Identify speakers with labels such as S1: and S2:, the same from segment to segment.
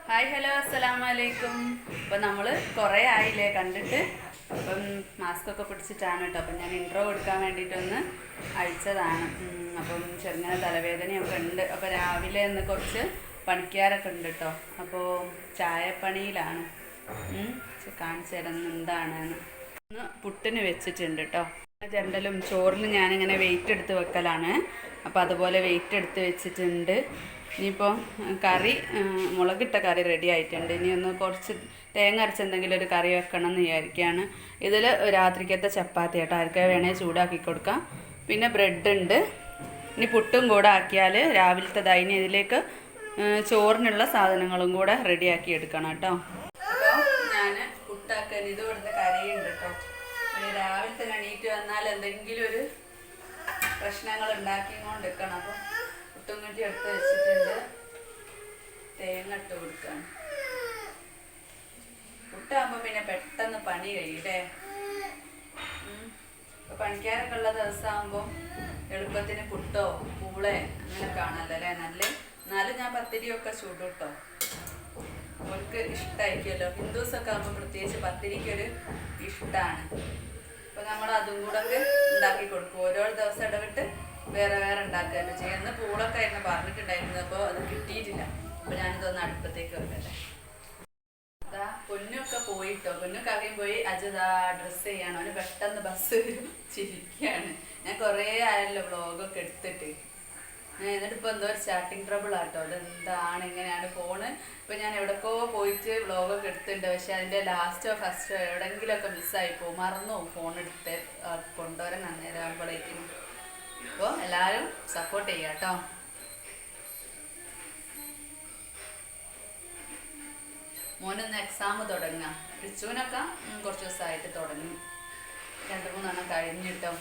S1: Hi hello അസ്സലാമലൈക്കും. അപ്പം നമ്മൾ കുറേ ആയില്ലേ കണ്ടിട്ട്. അപ്പം മാസ്കൊക്കെ പിടിച്ചിട്ടാണ് കേട്ടോ. അപ്പം ഞാൻ ഇൻട്രോ കൊടുക്കാൻ വേണ്ടിയിട്ടൊന്ന് അയച്ചതാണ്. അപ്പം ചെറുങ്ങനെ തലവേദനയൊക്കെ ഉണ്ട്. അപ്പോൾ രാവിലെ ഒന്ന് കുറച്ച് പണിക്കാരൊക്കെ ഉണ്ട് കേട്ടോ. അപ്പോൾ ചായപ്പണിയിലാണ്. കാണിച്ചു തരാം എന്താണെന്ന്. ഒന്ന് പുട്ടിന് വെച്ചിട്ടുണ്ട് കേട്ടോ. ചെണ്ടലും ചോറിലും ഞാനിങ്ങനെ വെയിറ്റ് എടുത്ത് വെക്കലാണ്. അപ്പോൾ അതുപോലെ വെയിറ്റ് എടുത്ത് വെച്ചിട്ടുണ്ട്. ഇനിയിപ്പോൾ കറി മുളകിട്ട കറി റെഡി ആയിട്ടുണ്ട്. ഇനി ഒന്ന് കുറച്ച് തേങ്ങ അരച്ച് എന്തെങ്കിലും ഒരു കറി വെക്കണം എന്ന് വിചാരിക്കുകയാണ്. ഇതിൽ രാത്രിക്കത്തെ ചപ്പാത്തി കേട്ടോ, ആർക്കെ വേണേൽ ചൂടാക്കി കൊടുക്കാം. പിന്നെ ബ്രെഡ് ഉണ്ട്. ഇനി പുട്ടും കൂടെ ആക്കിയാൽ രാവിലത്തെ ദൈനി ഇതിലേക്ക് ചോറിനുള്ള സാധനങ്ങളും കൂടെ റെഡിയാക്കി എടുക്കണം കേട്ടോ. അപ്പോൾ ഞാൻ പുട്ടാക്കാൻ ഇത് ഇവിടുന്ന് കറിയുണ്ട് കേട്ടോ. രാവിലത്തെ എണീറ്റ് വന്നാൽ എന്തെങ്കിലും ഒരു പ്രശ്നങ്ങൾ ഉണ്ടാക്കിക്കൊണ്ട് നിൽക്കണം. അപ്പോൾ പുട്ടും കുറ്റി എടുത്ത് വെച്ചിട്ടുണ്ട്. തേങ്ങ ഇട്ട് കൊടുക്കാൻ. പുട്ടാകുമ്പോൾ പിന്നെ പെട്ടെന്ന് പണി കഴിയട്ടെ. ഇപ്പോൾ പണിക്കാരൊക്കെ ഉള്ള ദിവസമാകുമ്പോൾ എളുപ്പത്തിന് പുട്ടോ പൂളെ അങ്ങനെ കാണല്ലോ അല്ലേ. എന്നാലും ഞാൻ പത്തിരിയൊക്കെ ചൂടും കേട്ടോ. അവർക്ക് ഇഷ്ടമായിരിക്കുമല്ലോ. ഹിന്ദുസൊക്കെ ആകുമ്പോൾ പ്രത്യേകിച്ച് പത്തിരിക്കൊരു ഇഷ്ടമാണ്. അപ്പോൾ നമ്മൾ അതും കൂടെ ഒക്കെ ഉണ്ടാക്കി കൊടുക്കും. ഓരോ ദിവസം ഇടവിട്ട് വേറെ വേറെ ഉണ്ടാക്കുകയല്ലോ ചെയ്യും. അന്ന് പൂളൊക്കെ ആയിരുന്നു പറഞ്ഞിട്ടുണ്ടായിരുന്നത്. അപ്പോൾ അത് കിട്ടിയിട്ടില്ല. അപ്പോൾ ഞാനിതൊന്ന് അടുപ്പത്തേക്ക് വെക്കട്ടെ. അതാ പൊന്നൊക്കെ പോയിട്ടോ. പൊന്നു കവിയും പോയി. അജതാ ഡ്രസ്സ് ചെയ്യണം. അവന് പെട്ടെന്ന് ബസ് ചിരിക്കുകയാണ്. ഞാൻ കുറേ ആയല്ലോ വ്ളോഗൊക്കെ എടുത്തിട്ട്. എന്നിട്ടിപ്പോൾ എന്തോ ഒരു സ്റ്റാർട്ടിങ് ട്രബിൾ ആട്ടോ. അതെന്താണ് ഇങ്ങനെയാണ് ഫോണ്. ഇപ്പം ഞാൻ എവിടെക്കോ പോയിട്ട് വ്ളോഗൊക്കെ എടുത്തിട്ടുണ്ട്. പക്ഷെ അതിൻ്റെ ലാസ്റ്റോ ഫസ്റ്റോ എവിടെയെങ്കിലുമൊക്കെ മിസ്സായി പോകും. മറന്നു പോകും ഫോൺ എടുത്ത് കൊണ്ടുവരാൻ അന്നേരം ആകുമ്പോഴേക്കും. അപ്പോൾ എല്ലാവരും സപ്പോർട്ട് ചെയ്യുക കേട്ടോ. മോനൊന്ന് എക്സാം തുടങ്ങാം. റിച്ചുവിനൊക്കെ കുറച്ച് ദിവസമായിട്ട് തുടങ്ങി. 2-3 എണ്ണം കഴിഞ്ഞിട്ടോ.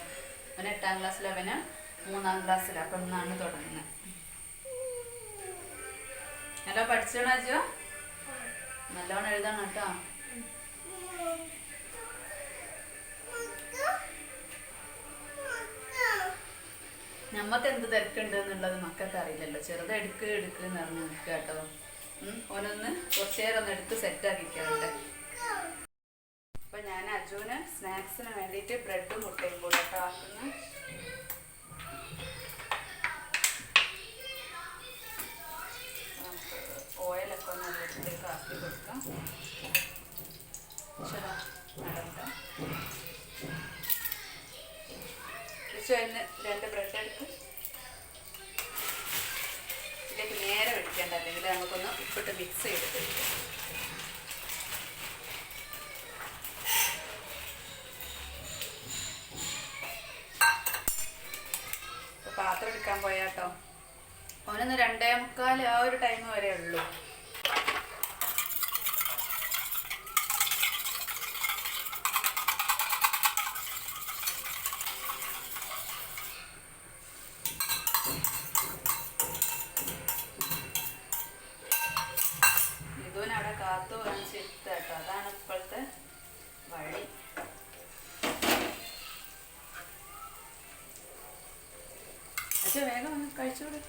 S1: അവന് 8ാം ക്ലാസ്സിൽ, അവന് 3ാം ക്ലാസ്സിൽ. അപ്പം ഇന്നാണ് തുടങ്ങുന്നത്. ഹലോ, പഠിച്ചോണോ അജോ? നല്ലോണം എഴുതണം കേട്ടോ. നമ്മക്ക് എന്ത് തിരക്കുണ്ട് എന്നുള്ളത് മക്കൾക്ക് അറിയില്ലല്ലോ. ചെറുത് എടുക്ക് എന്ന് പറഞ്ഞ് നിൽക്കുക കേട്ടോ. ഓനൊന്ന് കുറച്ചു നേരം ഒന്ന് എടുത്ത് സെറ്റാക്കിക്കാറുണ്ട്. അപ്പൊ ഞാൻ അജുവിന് സ്നാക്സിന് വേണ്ടിയിട്ട് ബ്രെഡും മുട്ടയും കൂടെ കേട്ടോ ആക്കുന്നു. ഓയിലൊക്കെ ഒന്ന് അതിലേക്ക് ആക്കി കൊടുക്കാം. അതിന് 2 ബ്രെഡ് എടുക്കും. ഇതിലേക്ക് നേരെ ഒഴിക്കേണ്ട, അല്ലെങ്കിൽ നമുക്കൊന്ന് ഉപ്പിട്ട് മിക്സ് ചെയ്തിട്ട് വയ്ക്കാം. പാത്രം എടുക്കാൻ പോയാട്ടോ. അവനൊന്ന് 2:45 ആ ഒരു ടൈം വരെ ഉള്ളൂ. അവിടെ കാത്തു വാങ്ങിച്ചിട്ട് കേട്ടോ. അതാണ് ഇപ്പോഴത്തെ വഴി. പക്ഷെ വേഗം ഒന്ന് കഴിച്ചോളൂ.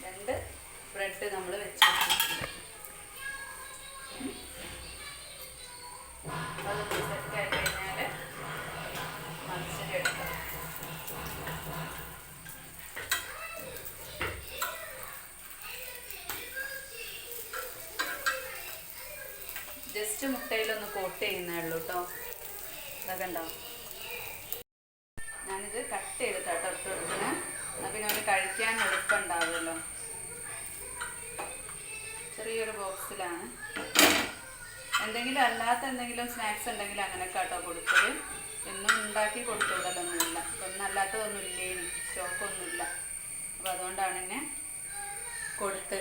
S1: 2 ബ്രെഡ് നമ്മൾ വെച്ച് വെച്ചിട്ടുണ്ട്. അതൊന്ന് സെറ്റായി കഴിഞ്ഞാൽ മത്സ്യം എടുക്കാം. ജസ്റ്റ് മുട്ടയിലൊന്ന് കോട്ട് ചെയ്യുന്നേ ഉള്ളൂ കേട്ടോ. അതൊക്കെ ഉണ്ടാവും. ഞാനിത് കട്ട് ചെയ്തിട്ടാട്ടോ ഇട്ട് കൊടുക്കുന്നത്. എന്നാൽ പിന്നെ അവന് കഴിക്കാൻ എളുപ്പമുണ്ടാവുമല്ലോ. ചെറിയൊരു ബോക്സിലാണ്. എന്തെങ്കിലും അല്ലാത്ത എന്തെങ്കിലും സ്നാക്സ് ഉണ്ടെങ്കിൽ അങ്ങനെയൊക്കെ കേട്ടോ കൊടുത്തത്. എന്നും ഉണ്ടാക്കി കൊടുത്തുവിടലൊന്നുമില്ല. ഒന്നും അല്ലാത്തതൊന്നും ഇല്ലേ, സ്റ്റോക്കൊന്നുമില്ല. അപ്പോൾ അതുകൊണ്ടാണ് ഇങ്ങനെ കൊടുത്ത്.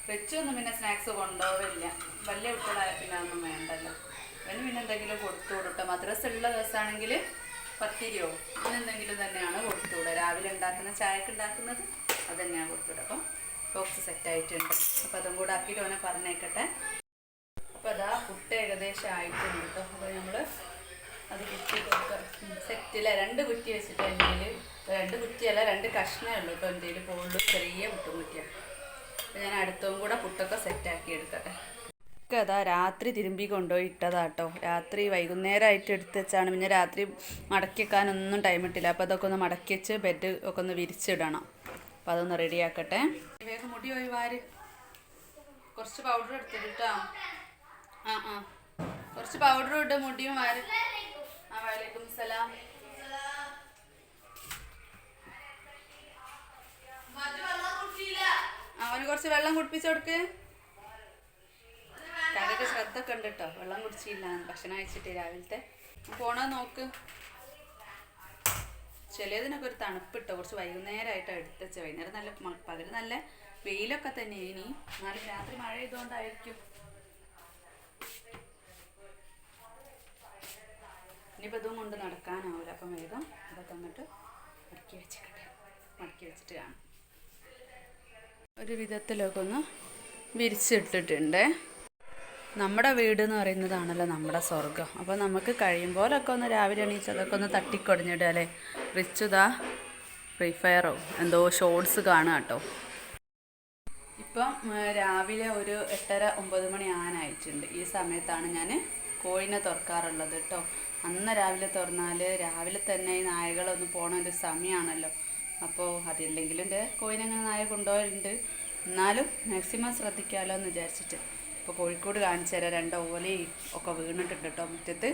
S1: റിച്ചൊന്നും പിന്നെ സ്നാക്സ് കൊണ്ടുപോവില്ല. വലിയ കുട്ടികളായ പിന്നെ അതൊന്നും വേണ്ടല്ലോ. അവന് പിന്നെ എന്തെങ്കിലും കൊടുത്തു വിടട്ടോ. മദ്രസ ഉള്ള ദിവസമാണെങ്കിൽ പത്തിരിയോ അങ്ങനെ എന്തെങ്കിലും തന്നെയാണ് കൊടുത്തുവിടുക. രാവിലെ ഉണ്ടാക്കുന്ന ചായക്ക് ഉണ്ടാക്കുന്നത് അത് തന്നെയാണ് കൊടുത്തുവിടുക. അപ്പം ബോക്സ് സെറ്റായിട്ടുണ്ട്. അപ്പോൾ അതും കൂടെ ആക്കിയിട്ട് അവനെ പറഞ്ഞേക്കട്ടെ. അപ്പോൾ അതാ പുട്ട് ഏകദേശം ആയിട്ടുണ്ട് കേട്ടോ. അപ്പോൾ നമ്മൾ അത് കുറ്റി കൊടുക്കുക. സെറ്റിലെ 2 കുറ്റി വെച്ചിട്ട് എൻ്റെ 2 കുറ്റിയല്ല 2 കഷ്ണമേ ഉള്ളൂ കേട്ടോ. എൻ്റെ പോകുള്ളൂ. ചെറിയ പുട്ടും കുറ്റിയാണ്. ഞാൻ അടുത്തവും കൂടെ പുട്ടൊക്കെ സെറ്റാക്കി എടുക്കട്ടെ. ഒക്കെ അതാ രാത്രി തിരുമ്പി കൊണ്ടുപോയി ഇട്ടതാട്ടോ. രാത്രി വൈകുന്നേരമായിട്ട് എടുത്ത് വെച്ചാണ്. പിന്നെ രാത്രി മടക്കി വെക്കാനൊന്നും ടൈം ഇട്ടില്ല. അപ്പോൾ അതൊക്കെ ഒന്ന് മടക്കി വെച്ച് ബെഡ് ഒക്കെ ഒന്ന് വിരിച്ചിടണം. അപ്പോൾ അതൊന്ന് റെഡിയാക്കട്ടെ. വേഗം മുടി പോയി വാര്. കുറച്ച് പൗഡർ എടുത്തിട്ടോ. കുറച്ച് പൗഡർ ഇട്ട് മുടിയും വാര്. വലൈക്കും സലാം. അവന് കുറച്ച് വെള്ളം കുടിപ്പിച്ചു കൊടുക്ക്. കടയൊക്കെ ശ്രദ്ധ ഒക്കെ ഉണ്ട് കേട്ടോ. വെള്ളം കുടിച്ചില്ല, ഭക്ഷണം കഴിച്ചിട്ട് രാവിലത്തെ. പോണോ നോക്ക്. ചിലതിനൊക്കെ ഒരു തണുപ്പിട്ടോ. കുറച്ച് വൈകുന്നേരമായിട്ടാണ് എടുത്തുവെച്ച. വൈകുന്നേരം നല്ല പകല് നല്ല വെയിലൊക്കെ തന്നെ ഇനി, എന്നാലും രാത്രി മഴ ചെയ്തുകൊണ്ടായിരിക്കും. ഇനിയിപ്പോൾ ഇതും കൊണ്ട് നടക്കാനാവില്ല. അപ്പം വേഗം ഇതൊക്കെ അങ്ങോട്ട് മടക്കി വെച്ചിട്ടെ. മടക്കി വെച്ചിട്ട് കാണാം. ഒരു വിധത്തിലൊക്കെ ഒന്ന് വിരിച്ചിട്ടിട്ടുണ്ട്. നമ്മുടെ വീട് എന്ന് പറയുന്നതാണല്ലോ നമ്മുടെ സ്വർഗം. അപ്പോൾ നമുക്ക് കഴിയുമ്പോഴൊക്കെ ഒന്ന് രാവിലെ എണീച്ച് അതൊക്കെ ഒന്ന് തട്ടിക്കൊടഞ്ഞിടുക അല്ലേ. റിച്ചുതാ ഫ്രീ ഫയറോ എന്തോ ഷോർട്സ് കാണുക കേട്ടോ. ഇപ്പം രാവിലെ ഒരു 8:30-9 മണി ആകാനായിട്ടുണ്ട്. ഈ സമയത്താണ് ഞാൻ കോഴിനെ തുറക്കാറുള്ളത് കേട്ടോ. അന്ന് രാവിലെ തുറന്നാൽ രാവിലെ തന്നെ ഈ നായകളൊന്ന് പോണ ഒരു സമയമാണല്ലോ. അപ്പോൾ അതില്ലെങ്കിലും എൻ്റെ കോഴിനെ അങ്ങനെ നായ കൊണ്ടുപോയിട്ടുണ്ട്. എന്നാലും മാക്സിമം ശ്രദ്ധിക്കാമല്ലോ എന്ന് വിചാരിച്ചിട്ട്. ഇപ്പോൾ കോഴിക്കോട് കാണിച്ചു തരാം. 2 ഓലയും ഒക്കെ വീണിട്ടുണ്ട് കേട്ടോ മുറ്റത്ത്.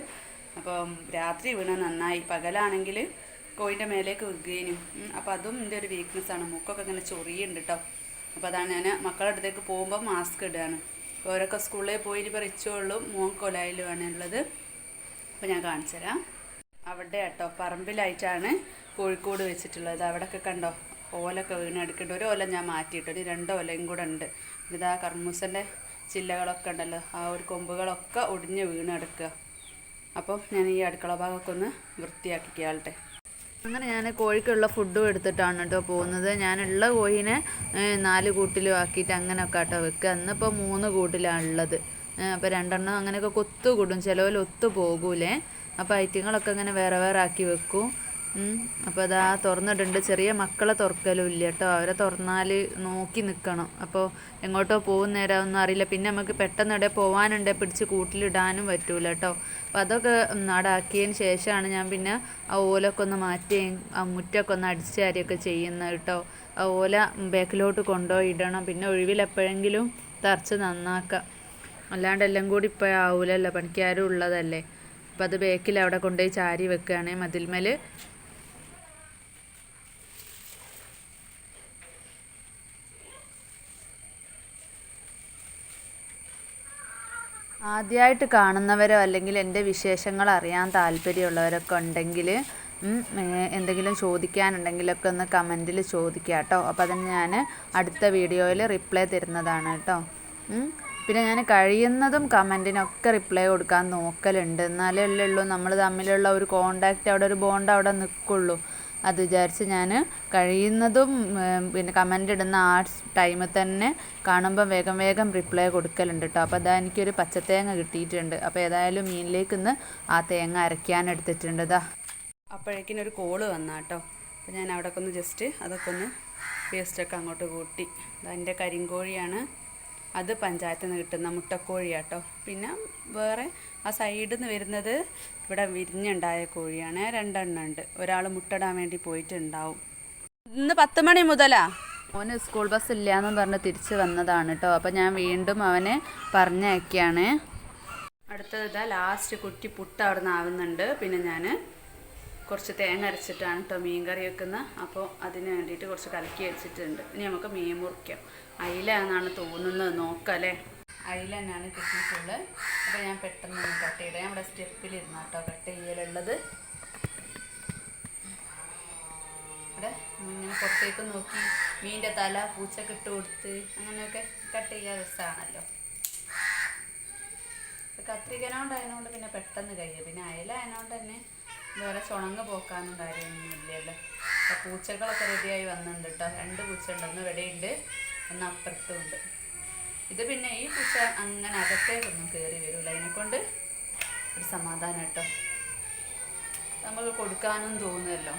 S1: അപ്പം രാത്രി വീണ നന്നായി. പകലാണെങ്കിൽ കോഴിൻ്റെ മേലേക്ക് വീഴുകയും. അപ്പോൾ അതും എൻ്റെ ഒരു വീക്ക്നെസ്സാണ്. മൂക്കൊക്കെ ഇങ്ങനെ ചൊറിയുണ്ട് കേട്ടോ. അപ്പോൾ അതാണ് ഞാൻ മക്കളുടെ അടുത്തേക്ക് പോകുമ്പോൾ മാസ്ക് ഇടുകയാണ്. ഓരോക്കെ സ്കൂളിൽ പോയി ഇപ്പോൾ റിച്ചുകളും മോൻ കൊലായിലുമാണ് ഉള്ളത്. അപ്പോൾ ഞാൻ കാണിച്ചു തരാം. അവിടെ കേട്ടോ പറമ്പിലായിട്ടാണ് കോഴിക്കോട് വെച്ചിട്ടുള്ളത്. അവിടെയൊക്കെ കണ്ടോ ഓലൊക്കെ വീണെടുക്കേണ്ട. ഒരു ഓല ഞാൻ മാറ്റിയിട്ടു. ഒരു 2 ഓലയും കൂടെ ഉണ്ട്. ഇതാ കർമ്മൂസൻ്റെ ചില്ലകളൊക്കെ ഉണ്ടല്ലോ, ആ ഒരു കൊമ്പുകളൊക്കെ ഒടിഞ്ഞ് വീണെടുക്കുക. അപ്പോൾ ഞാൻ ഈ അടുക്കള ഭാഗമൊക്കെ ഒന്ന് വൃത്തിയാക്കിക്കാളട്ടെ. അങ്ങനെ ഞാൻ കോഴിക്കുള്ള ഫുഡും എടുത്തിട്ടാണ് കേട്ടോ പോകുന്നത്. ഞാനുള്ള കോഴീനെ 4 കൂട്ടിലും ആക്കിയിട്ട് അങ്ങനെയൊക്കെ കേട്ടോ വെക്കുക. ഇന്നിപ്പോൾ 3 കൂട്ടിലാണ് ഉള്ളത്. അപ്പോൾ 2 എണ്ണം അങ്ങനെയൊക്കെ കൊത്തു കൂടും. ചിലവിൽ ഒത്തു പോകൂലേ. അപ്പോൾ ഐറ്റങ്ങളൊക്കെ ഇങ്ങനെ വേറെ വേറെ ആക്കി വെക്കും. അപ്പോൾ അതാ തുറന്നിട്ടുണ്ട്. ചെറിയ മക്കളെ തുറക്കലും ഇല്ല കേട്ടോ. അവരെ തുറന്നാൽ നോക്കി നിൽക്കണം. അപ്പോൾ എങ്ങോട്ടോ പോകുന്ന നേരം ഒന്നും അറിയില്ല. പിന്നെ നമുക്ക് പെട്ടെന്ന് ഇവിടെ പോകാനുണ്ടെ പിടിച്ച് കൂട്ടിലിടാനും പറ്റൂല കേട്ടോ. അപ്പോൾ അതൊക്കെ അവിടെ ആക്കിയതിന് ശേഷമാണ് ഞാൻ പിന്നെ ആ ഓലൊക്കെ ഒന്ന് മാറ്റുകയും ആ മുറ്റമൊക്കെ ഒന്ന് അടിച്ചാരിയൊക്കെ ചെയ്യുന്നത് കേട്ടോ. ആ ഓല ബാക്കിലോട്ട് കൊണ്ടുപോയി ഇടണം. പിന്നെ ഒഴിവിലെപ്പോഴെങ്കിലും തറച്ച് നന്നാക്കാം. അല്ലാണ്ട് എല്ലാം കൂടി ഇപ്പോഴാവൂലല്ലോ, പണിക്കാരും ഉള്ളതല്ലേ. അപ്പോൾ അത് ബാക്കിൽ അവിടെ കൊണ്ടുപോയി ചാരി വെക്കുകയാണ് മതിൽമേൽ. ആദ്യമായിട്ട് കാണുന്നവരോ അല്ലെങ്കിൽ എൻ്റെ വിശേഷങ്ങൾ അറിയാൻ താല്പര്യമുള്ളവരൊക്കെ ഉണ്ടെങ്കിൽ എന്തെങ്കിലും ചോദിക്കാനുണ്ടെങ്കിലൊക്കെ ഒന്ന് കമൻറ്റിൽ ചോദിക്കുക കേട്ടോ. അപ്പോൾ അതിന് ഞാൻ അടുത്ത വീഡിയോയിൽ റിപ്ലൈ തരുന്നതാണ് കേട്ടോ. പിന്നെ ഞാൻ കഴിയുന്നതും കമൻറ്റിനൊക്കെ റിപ്ലൈ കൊടുക്കാൻ നോക്കലുണ്ട്. എന്നാലേ ഉള്ളൂ നമ്മൾ തമ്മിലുള്ള ഒരു കോണ്ടാക്റ്റ്, അവിടെ ഒരു ബോണ്ട് അവിടെ നിൽക്കുള്ളൂ. അത് വിചാരിച്ച് ഞാൻ കഴിയുന്നതും പിന്നെ കമൻ്റ് ഇടുന്ന ആ ടൈമിൽ തന്നെ കാണുമ്പോൾ വേഗം വേഗം റിപ്ലൈ കൊടുക്കലുണ്ട് കേട്ടോ. അപ്പോൾ അതാ എനിക്കൊരു പച്ചത്തേങ്ങ കിട്ടിയിട്ടുണ്ട്. അപ്പോൾ ഏതായാലും മീനിലേക്ക് ഇന്ന് ആ തേങ്ങ അരയ്ക്കാനെടുത്തിട്ടുണ്ട്. ഇതാ അപ്പോഴേക്കിനൊരു കോള് വന്നാ കേട്ടോ. അപ്പോൾ ഞാൻ അവിടെയൊക്കെ ഒന്ന് ജസ്റ്റ് അതൊക്കെ ഒന്ന് വേസ്റ്റൊക്കെ അങ്ങോട്ട് കൂട്ടി. അതെൻ്റെ കരിങ്കോഴിയാണ്. അത് പഞ്ചായത്തിൽ നിന്ന് കിട്ടുന്ന മുട്ടക്കോഴിയാട്ടോ. പിന്നെ വേറെ ആ സൈഡിൽ നിന്ന് വരുന്നത് ഇവിടെ വിരിഞ്ഞുണ്ടായ കോഴിയാണ്. 2 എണ്ണം ഉണ്ട്. ഒരാൾ മുട്ടയിടാൻ വേണ്ടി പോയിട്ടുണ്ടാവും. ഇന്ന് 10 മണി മുതലാ. മോന് സ്കൂൾ ബസ് ഇല്ലയെന്നും പറഞ്ഞ് തിരിച്ച് വന്നതാണ് കേട്ടോ. അപ്പോൾ ഞാൻ വീണ്ടും അവനെ പറഞ്ഞയക്കുകയാണ്. അടുത്തത് ഇതാ ലാസ്റ്റ് കുറ്റി പുട്ട് അവിടെ നിന്ന് ആവുന്നുണ്ട്. പിന്നെ ഞാൻ കുറച്ച് തേങ്ങ അരച്ചിട്ടാണ് കേട്ടോ മീൻ കറി വെക്കുന്നത്. അപ്പോൾ അതിന് വേണ്ടിയിട്ട് കുറച്ച് കലക്കി വെച്ചിട്ടുണ്ട്. ഇനി നമുക്ക് മീൻ മുറിക്കാം. അയില എന്നാണ് തോന്നുന്നത്, നോക്കാം അല്ലേ. അയില തന്നെയാണ് കിട്ടിയിട്ടുള്ളത്. അപ്പോൾ ഞാൻ പെട്ടെന്ന് കട്ട് ചെയ്തത്. ഞാൻ ഇവിടെ സ്റ്റെപ്പിലിരുന്ന കേട്ടോ കട്ട് ചെയ്യലുള്ളത്. ഇവിടെ ഇങ്ങനെ പുറത്തേക്ക് നോക്കി മീനിൻ്റെ തല പൂച്ചക്ക് ഇട്ട് കൊടുത്ത് അങ്ങനെയൊക്കെ കട്ട് ചെയ്യാൻ രസമാണല്ലോ. കത്രികനോണ്ടായതുകൊണ്ട് പിന്നെ പെട്ടെന്ന് കഴിയും. പിന്നെ അയില ആയതുകൊണ്ട് തന്നെ വേറെ ചുണങ്ങ് പോക്കാനും കാര്യമൊന്നും ഇല്ലല്ലോ. അപ്പോൾ പൂച്ചകളൊക്കെ റെഡിയായി വന്നിട്ടുണ്ട് കേട്ടോ. 2 പൂച്ച ഉണ്ട്. ഒന്ന് ഇവിടെയുണ്ട്, ഒന്ന് അപ്പുറത്തും ഉണ്ട്. ഇത് പിന്നെ ഈ പൂച്ച അങ്ങനെ അകത്തേക്കൊന്നും കയറി വരില്ല. അതിനെക്കൊണ്ട് ഒരു സമാധാനം കേട്ടോ. നമുക്ക് കൊടുക്കാനും തോന്നുമല്ലോ.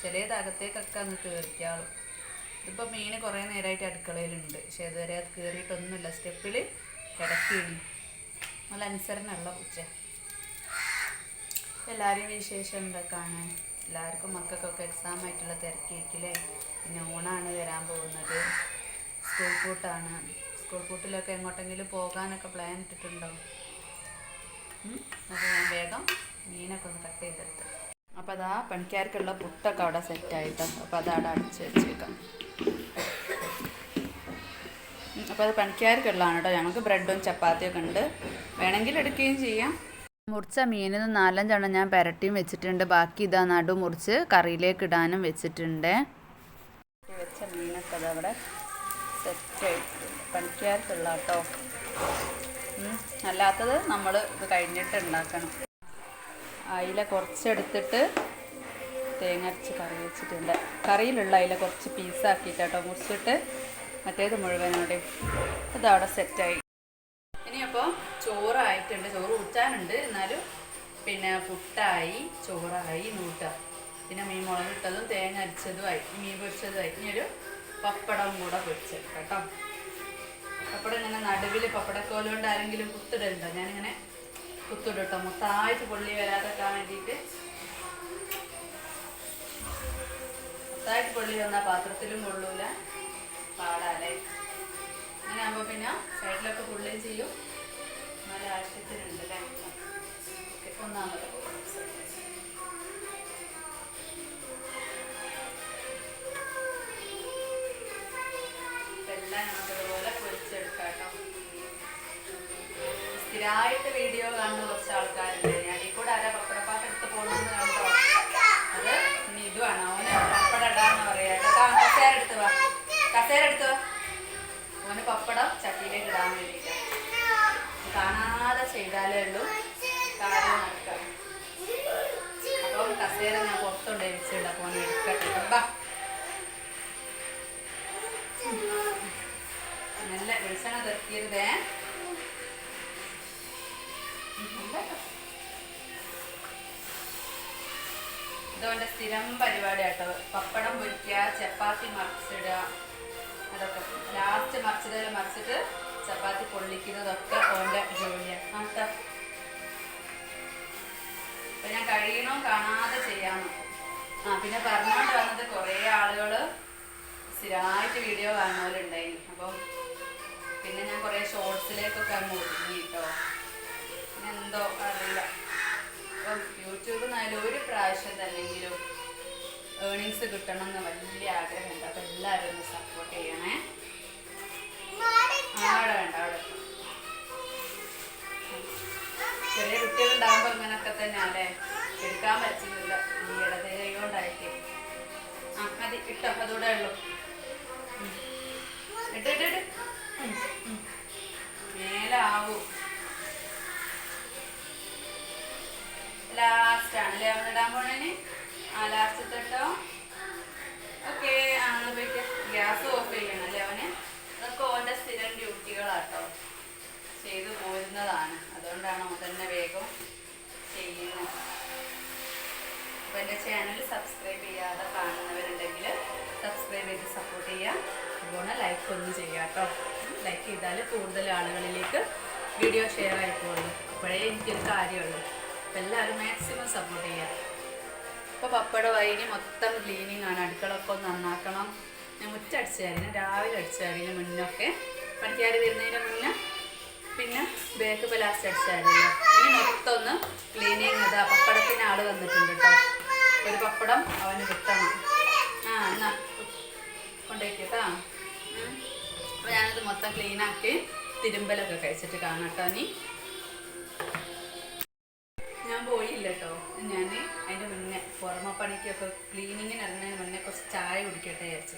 S1: ചിലത് അകത്തേക്കൊക്കെ അങ്ങ് കയറിക്കാളും. ഇതിപ്പോൾ മീൻ കുറേ നേരമായിട്ട് അടുക്കളയിലുണ്ട്, പക്ഷേ ഇതുവരെ അത് കയറിയിട്ടൊന്നുമില്ല. സ്റ്റെപ്പിൽ കിടക്കുകയാണ്. നല്ല അനുസരണമുള്ള പൂച്ച. എല്ലാവരെയും വിശേഷം എന്തൊക്കെയാണ്? എല്ലാവർക്കും മക്കൾക്കൊക്കെ എക്സാം ആയിട്ടുള്ള തിരക്കിയിട്ടില്ലേ? പിന്നെ ഓണാണ് വരാൻ പോകുന്നത്, സ്കൂൾ പൂട്ടാണ്. സ്കൂൾ പൂട്ടിലൊക്കെ എങ്ങോട്ടെങ്കിലും പോകാനൊക്കെ പ്ലാൻ ഇട്ടിട്ടുണ്ടോ? അപ്പോൾ ഞാൻ വേഗം മീനൊക്കെ ഒന്ന് കട്ട് ചെയ്തെടുത്ത്. അപ്പോൾ അതാ പണിക്കാർക്കുള്ള പുട്ടൊക്കെ അവിടെ സെറ്റായിട്ടോ. അപ്പോൾ അതവിടെ അടിച്ച് വെച്ചേക്കാം. അപ്പോൾ അത് പണിക്കാർക്കുള്ളതാണ് കേട്ടോ. ഞങ്ങൾക്ക് ബ്രെഡും ചപ്പാത്തിയൊക്കെ ഉണ്ട്, വേണമെങ്കിൽ എടുക്കുകയും ചെയ്യാം. മുറിച്ച മീനിന് 4-5 എണ്ണം ഞാൻ പെരട്ടിയും വെച്ചിട്ടുണ്ട്. ബാക്കി ഇതാ നടു മുറിച്ച് കറിയിലേക്ക് ഇടാനും വെച്ചിട്ടുണ്ട്. വെച്ച മീനൊക്കെ അതവിടെ സെറ്റായിട്ടുണ്ട്. പണിക്കാർക്കുള്ള കേട്ടോ. അല്ലാത്തത് നമ്മൾ ഇത് കഴിഞ്ഞിട്ട് ഉണ്ടാക്കണം. അയില കുറച്ചെടുത്തിട്ട് തേങ്ങ അരച്ച് കറി വെച്ചിട്ടുണ്ട്. കറിയിലുള്ള അയില കുറച്ച് പീസാക്കിയിട്ട് കേട്ടോ മുറിച്ചിട്ട്, മറ്റേത് മുഴുവനോടെ ഇതവിടെ സെറ്റായി. ഇനിയപ്പോൾ ചോറായിട്ടുണ്ട്, ചോറ് ഊറ്റാനുണ്ട്. എന്നാലും പിന്നെ പുട്ടായി, ചോറായി, നൂട്ടാ. പിന്നെ മീൻ മുളകിട്ടതും തേങ്ങ അരച്ചതുമായി, മീൻ പൊരിച്ചതുമായി. ഇനിയൊരു പപ്പടം കൂടെ പൊരിച്ചെടുക്കാം കേട്ടോ. പപ്പടം ഇങ്ങനെ നടുവിൽ പപ്പടക്കോല കൊണ്ട് ആരെങ്കിലും കുത്തിടലുണ്ടോ? ഞാനിങ്ങനെ കുത്തിടും കേട്ടോ, മൊത്തമായിട്ട് പൊള്ളി വരാതെക്കാൻ വേണ്ടിയിട്ട്. മൊത്തമായിട്ട് പൊള്ളി വന്നാൽ പാത്രത്തിലും കൊള്ളൂല, പാടാലേ. അങ്ങനെ ആകുമ്പോൾ പിന്നെ സൈഡിലൊക്കെ പൊള്ളുകയും ചെയ്യും. നല്ല ആവശ്യത്തിനുണ്ട് അല്ലേ. ഒന്നാമത് എല്ലാം നമുക്കിതുപോലെ പൊരിച്ചെടുക്കാം കേട്ടോ. സ്ഥിരമായിട്ട് വീഡിയോ കാണുന്ന കുറച്ച് ആൾക്കാരുണ്ട്. ഞാൻ ഈ കൂടെ ആരാ പപ്പടപ്പാട്ട് എടുത്ത് പോകണമെന്ന് കണ്ടോ? അത് ഇനി ഇതുമാണ്. അവന് പപ്പടം ഇടാന്ന് പറയാ കേട്ടോ. കസേര എടുത്ത് വാ. അവന് പപ്പടം ചട്ടിയിലേക്ക് ഇടാൻ വേണ്ടിയിട്ടാണ്. കാണാതെ ചെയ്താലേ ഉള്ളൂ കാര്യം നടക്കാം. അപ്പം കസേര ഞാൻ പുറത്തോണ്ട് വെച്ചിട്ട് അപ്പോൾ അവന് എടുക്കട്ടെ. ബാ, നല്ല വെളിച്ചെണ്ണ തെറ്റിയരുതേ. ഇതുകൊണ്ട് സ്ഥിരം പരിപാടി കേട്ടോ. പപ്പടം പൊരിക്കുക, ചപ്പാത്തി മറിച്ചിടുക, അതൊക്കെ ലാസ്റ്റ് മറിച്ചിട്ട് ചപ്പാത്തി പൊള്ളിക്കുന്നതൊക്കെ ഓൻ്റെ ജോലിയാണ് കേട്ടോ. അപ്പം ഞാൻ കഴിയണോ കാണാതെ ചെയ്യാൻ നോക്കും. പിന്നെ പറഞ്ഞുകൊണ്ട് വന്നത് കുറേ ആളുകൾ സ്ഥിരമായിട്ട് വീഡിയോ കാണുന്നവരുണ്ടായി. അപ്പം പിന്നെ ഞാൻ കുറേ ഷോർട്സിലേക്കൊക്കെ അങ്ങ് ഒതുങ്ങി കേട്ടോ. പിന്നെ എന്തോ അറിയില്ല. അപ്പം യൂട്യൂബിൽ നിന്നായാലും ഒരു പ്രാവശ്യം തന്നെങ്കിലും ഏർണിങ്സ് കിട്ടണം എന്ന് വലിയ ആഗ്രഹമുണ്ട്. അപ്പം എല്ലാവരും ഒന്ന് സപ്പോർട്ട് ചെയ്യണേ. അവിടെ വേണ്ട, അവിടെ ചെറിയ കുട്ടികളുണ്ടാകുമ്പോൾ ഇങ്ങനൊക്കെ തന്നെ അല്ലേ, എടുക്കാൻ പറ്റുന്നില്ല ഈ ഇടതേ കൊണ്ടായിട്ട്. മതി, ഇട്ടോ, അതുകൂടെ ഉള്ളു. ഇട്ട് മേലാവൂ. ലാസ്റ്റ് ആണല്ലേ അവൻ ഇടാൻ പോണേന്. ലാസ്റ്റ് തൊട്ടോ. ഓക്കെ, പോയിട്ട് ഗ്യാസ് ഓഫ് ചെയ്യണം അല്ലേ അവന്. അതൊക്കെ ഓൻ്റെ സ്ഥിരം ഡ്യൂട്ടികളാട്ടോ, ചെയ്തു പോരുന്നതാണ്. അതുകൊണ്ടാണ് അവൻ തന്നെ വേഗം ചെയ്യുന്നത്. അപ്പോൾ എൻ്റെ ചാനൽ സബ്സ്ക്രൈബ് ചെയ്യാതെ കാണുന്നവരുണ്ടെങ്കിൽ സബ്സ്ക്രൈബ് ചെയ്ത് സപ്പോർട്ട് ചെയ്യുക. അതുപോലെ ലൈക്ക് ഒന്ന് ചെയ്യുക കേട്ടോ. ലൈക്ക് ചെയ്താൽ കൂടുതൽ ആളുകളിലേക്ക് വീഡിയോ ഷെയർ ആയിക്കോളൂ. അപ്പോഴേ എനിക്കൊരു കാര്യമുള്ളൂ. അപ്പോൾ എല്ലാവരും മാക്സിമം സപ്പോർട്ട് ചെയ്യുക. ഇപ്പോൾ പപ്പടമായി മൊത്തം ക്ലീനിങ് ആണ്. അടുക്കളൊക്കെ ഒന്ന് നന്നാക്കണം. ഞാൻ മുറ്റടിച്ചായിരുന്നു, രാവിലെ അടിച്ചായിരുന്നു മുന്നൊക്കെ, പണിക്കാർ വരുന്നതിന് മുന്നേ. പിന്നെ ബേക്ക് ഇപ്പോൾ ലാസ്റ്റ് അടിച്ചായിരുന്നില്ല. ഇനി മൊത്തം ഒന്ന് ക്ലീനിങ്. ഇതാ പപ്പടത്തിന് ആൾ വന്നിട്ടുണ്ട് കേട്ടോ. ഒരു പപ്പടം അവന് കിട്ടണം. എന്നാ കൊണ്ടുപോയിട്ടോ. അപ്പോൾ ഞാനത് മൊത്തം ക്ലീനാക്കി തിരുമ്പലൊക്കെ കഴിച്ചിട്ട് കാണാം കേട്ടോ. ഇനി ഞാൻ പോയില്ല കേട്ടോ. ഞാൻ അതിൻ്റെ മുന്നേ പുറമെ പണിക്കൊക്കെ ക്ലീനിങ്ങിന് ഇറങ്ങുന്നതിന് മുന്നേ കുറച്ച് ചായ കുടിക്കട്ടെ വിചാരിച്ചു.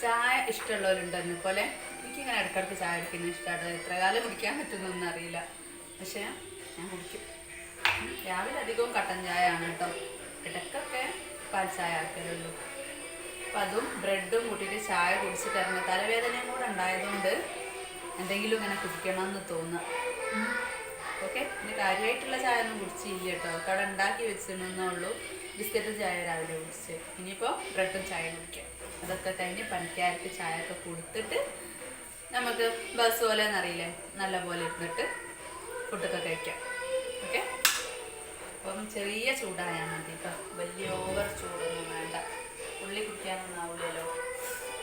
S1: ചായ ഇഷ്ടമുള്ളവരുണ്ടോ എന്നെ പോലെ? എനിക്കിങ്ങനെ ഇടയ്ക്കിടയ്ക്ക് ചായ കുടിക്കുന്നത് ഇഷ്ടമാണ്. എത്ര കാലം കുടിക്കാൻ പറ്റുന്നൊന്നും അറിയില്ല, പക്ഷേ ഞാൻ കുടിക്കും. രാവിലെ അധികവും കട്ടൻ ചായ ആണ് കേട്ടോ. ഇടയ്ക്കൊക്കെ പാൽ ചായ ആക്കലുള്ളൂ. അപ്പം അതും ബ്രെഡും കൂട്ടിയിട്ട് ചായ കുടിച്ചിട്ട് ഇറങ്ങുക. തലവേദനയും കൂടെ ഉണ്ടായതുകൊണ്ട് എന്തെങ്കിലും ഇങ്ങനെ കുടിക്കണം എന്ന് തോന്നുക. ഓക്കെ. പിന്നെ കാര്യമായിട്ടുള്ള ചായ ഒന്നും കുടിച്ചില്ല കേട്ടോ. അവിടെ ഉണ്ടാക്കി വെച്ചിരുന്നേ ഉള്ളൂ. ബിസ്ക്കറ്റും ചായ രാവിലെ കുടിച്ച്. ഇനിയിപ്പോൾ ബ്രെഡും ചായ കുടിക്കാം. അതൊക്കെ കഴിഞ്ഞ് പണിക്കാർക്ക് ചായ ഒക്കെ കൊടുത്തിട്ട് നമുക്ക് ബസ് പോലെ എന്നറിയില്ലേ, നല്ല പോലെ ഇരുന്നിട്ട് ഫുഡൊക്കെ കഴിക്കാം. ഓക്കെ. അപ്പം ചെറിയ ചൂടായാൽ മതി കേട്ടോ, വലിയ ഓവർ ചൂടൊന്നും വേണ്ട. ഉള്ളി കുടിക്കാനൊന്നും ആവില്ലല്ലോ.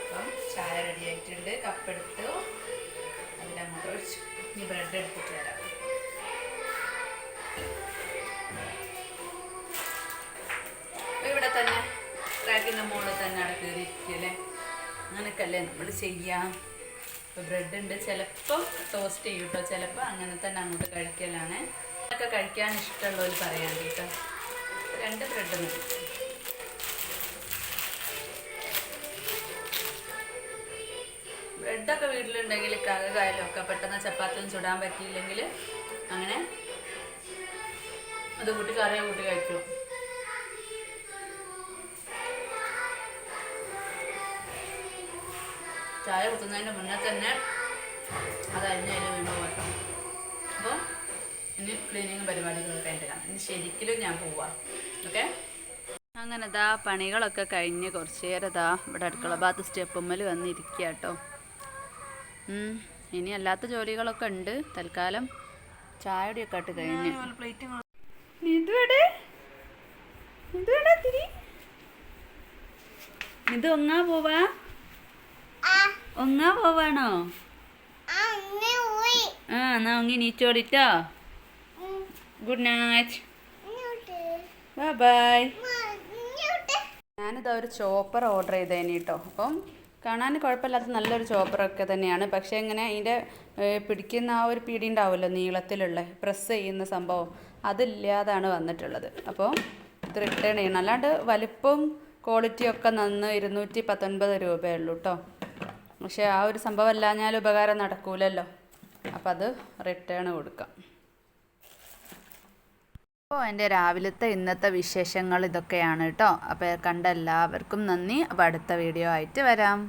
S1: അപ്പം ചായ റെഡി ആയിട്ടുണ്ട്. കപ്പെടുത്ത് അതിലങ്ങോട്ട് ഒഴിച്ചു. ഇനി ബ്രെഡ് എടുത്തിട്ട് വരാം. ഇവിടെ തന്നെ ട്രാക്കിൻ്റെ മുകളിൽ തന്നെ അവിടെ കയറിയിരിക്കല്ലേ, അങ്ങനെയൊക്കെയല്ലേ നമ്മൾ ചെയ്യാം. ഇപ്പോൾ ബ്രെഡ് ഉണ്ട്, ചിലപ്പം ടോസ്റ്റ് ചെയ്യും കേട്ടോ, ചിലപ്പോൾ അങ്ങനെ തന്നെ അങ്ങോട്ട് കഴിക്കലാണ്. ഒക്കെ കഴിക്കാൻ ഇഷ്ടമുള്ളവർ പറയാൻ കേട്ടോ. 2 ബ്രെഡ് മതി. ബ്രെഡൊക്കെ വീട്ടിലുണ്ടെങ്കിൽ കകകായാലും ഒക്കെ പെട്ടെന്ന് ചപ്പാത്തിയൊന്നും ചുടാൻ പറ്റിയില്ലെങ്കിൽ അങ്ങനെ അത് കൂട്ടി കറിയോ കൂട്ടി കഴിക്കും. ചായ കുത്തുന്നതിൻ്റെ മുന്നേ തന്നെ അത് അരിഞ്ഞതിൽ വീണ്ടും പോകണം. അപ്പോൾ ഇനി ക്ലീനിങ് പരിപാടികളൊക്കെ കഴിഞ്ഞിട്ട് കാണാം. ഇനി ശരിക്കും ഞാൻ പോവാം. ഓക്കെ. അങ്ങനെ ദാ പണികളൊക്കെ കഴിഞ്ഞ് കുറച്ച് നേരം ദാ ഇവിടെ അടുക്കള ഭാഗത്ത് സ്റ്റെപ്പുമ്മൽ വന്നിരിക്കുക കേട്ടോ. ഇനി അല്ലാത്ത ജോലികളൊക്കെ ഉണ്ട്. തൽക്കാലം ചായയുടെയൊക്കെ ആയിട്ട് കഴിഞ്ഞ്. ഇത് ഒങ്ങാ പോവാ? ഒങ്ങാ പോവാണോ? എന്നാ ഒങ്ങി നീച്ചോടിട്ടോ. Good night, bye bye. ഞാനിതാ ഒരു ചോപ്പർ ഓർഡർ ചെയ്തേനെ കേട്ടോ. അപ്പം കാണാൻ കുഴപ്പമില്ലാത്ത നല്ലൊരു ചോപ്പറൊക്കെ തന്നെയാണ്. പക്ഷേ ഇങ്ങനെ ഇതിൻ്റെ പിടിക്കുന്ന ആ ഒരു പിടി ഉണ്ടാവുമല്ലോ നീളത്തിലുള്ള പ്രസ് ചെയ്യുന്ന സംഭവം, അതില്ലാതാണ് വന്നിട്ടുള്ളത്. അപ്പോൾ ഇത് റിട്ടേൺ ചെയ്യണം. അല്ലാണ്ട് വലിപ്പവും ക്വാളിറ്റിയൊക്കെ നന്ന് 219 രൂപയേ ഉള്ളൂ കേട്ടോ. പക്ഷേ ആ ഒരു സംഭവം അല്ലാഞ്ഞാൽ ഉപകാരം നടക്കൂലല്ലോ. അപ്പം അത് റിട്ടേൺ കൊടുക്കാം. അപ്പോൾ എൻ്റെ രാവിലത്തെ ഇന്നത്തെ വിശേഷങ്ങൾ ഇതൊക്കെയാണ് കേട്ടോ. അപ്പോൾ കണ്ട എല്ലാവർക്കും നന്ദി. അപ്പോൾ അടുത്ത വീഡിയോ ആയിട്ട് വരാം.